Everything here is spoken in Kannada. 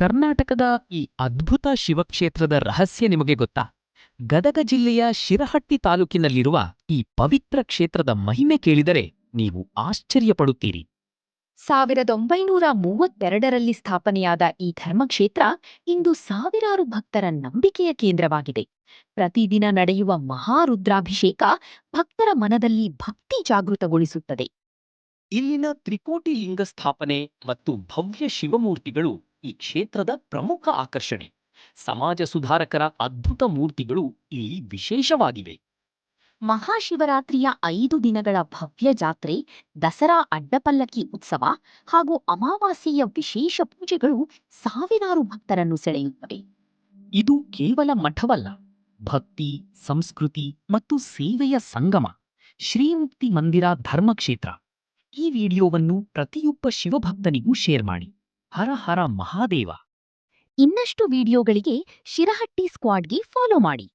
ಕರ್ನಾಟಕದ ಈ ಅದ್ಭುತ ಶಿವಕ್ಷೇತ್ರದ ರಹಸ್ಯ ನಿಮಗೆ ಗೊತ್ತಾ? ಗದಗ ಜಿಲ್ಲೆಯ ಶಿರಹಟ್ಟಿ ತಾಲೂಕಿನಲ್ಲಿರುವ ಈ ಪವಿತ್ರ ಕ್ಷೇತ್ರದ ಮಹಿಮೆ ಕೇಳಿದರೆ ನೀವು ಆಶ್ಚರ್ಯಪಡುತ್ತೀರಿ. 1932ರಲ್ಲಿ ಸ್ಥಾಪನೆಯಾದ ಈ ಧರ್ಮಕ್ಷೇತ್ರ ಇಂದು ಸಾವಿರಾರು ಭಕ್ತರ ನಂಬಿಕೆಯ ಕೇಂದ್ರವಾಗಿದೆ. ಪ್ರತಿದಿನ ನಡೆಯುವ ಮಹಾರುದ್ರಾಭಿಷೇಕ ಭಕ್ತರ ಮನದಲ್ಲಿ ಭಕ್ತಿ ಜಾಗೃತಗೊಳಿಸುತ್ತದೆ. ಇಲ್ಲಿನ ತ್ರಿಕೋಟಿ ಲಿಂಗ ಸ್ಥಾಪನೆ ಮತ್ತು ಭವ್ಯ ಶಿವಮೂರ್ತಿಗಳು ಈ ಕ್ಷೇತ್ರದ ಪ್ರಮುಖ ಆಕರ್ಷಣೆ. ಸಮಾಜ ಸುಧಾರಕರ ಅದ್ಭುತ ಮೂರ್ತಿಗಳು ಇಲ್ಲಿ ವಿಶೇಷವಾಗಿವೆ. ಮಹಾಶಿವರಾತ್ರಿಯ 5 ದಿನಗಳ ಭವ್ಯ ಜಾತ್ರೆ, ದಸರಾ ಅಡ್ಡಪಲ್ಲಕ್ಕಿ ಉತ್ಸವ ಹಾಗೂ ಅಮಾವಾಸ್ಯೆಯ ವಿಶೇಷ ಪೂಜೆಗಳು ಸಾವಿರಾರು ಭಕ್ತರನ್ನು ಸೆಳೆಯುತ್ತವೆ. ಇದು ಕೇವಲ ಮಠವಲ್ಲ, ಭಕ್ತಿ, ಸಂಸ್ಕೃತಿ ಮತ್ತು ಸೇವೆಯ ಸಂಗಮ. ಶ್ರೀಮುಕ್ತಿ ಮಂದಿರ ಧರ್ಮಕ್ಷೇತ್ರ. ಈ ವಿಡಿಯೋವನ್ನು ಪ್ರತಿಯೊಬ್ಬ ಶಿವಭಕ್ತನಿಗೂ ಶೇರ್ ಮಾಡಿ. ಹರ ಹರ ಮಹಾದೇವ. ಇನ್ನಷ್ಟು ವಿಡಿಯೋಗಳಿಗೆ ಶಿರಹಟ್ಟಿ ಸ್ಕ್ವಾಡ್ಗೆ ಫಾಲೋ ಮಾಡಿ.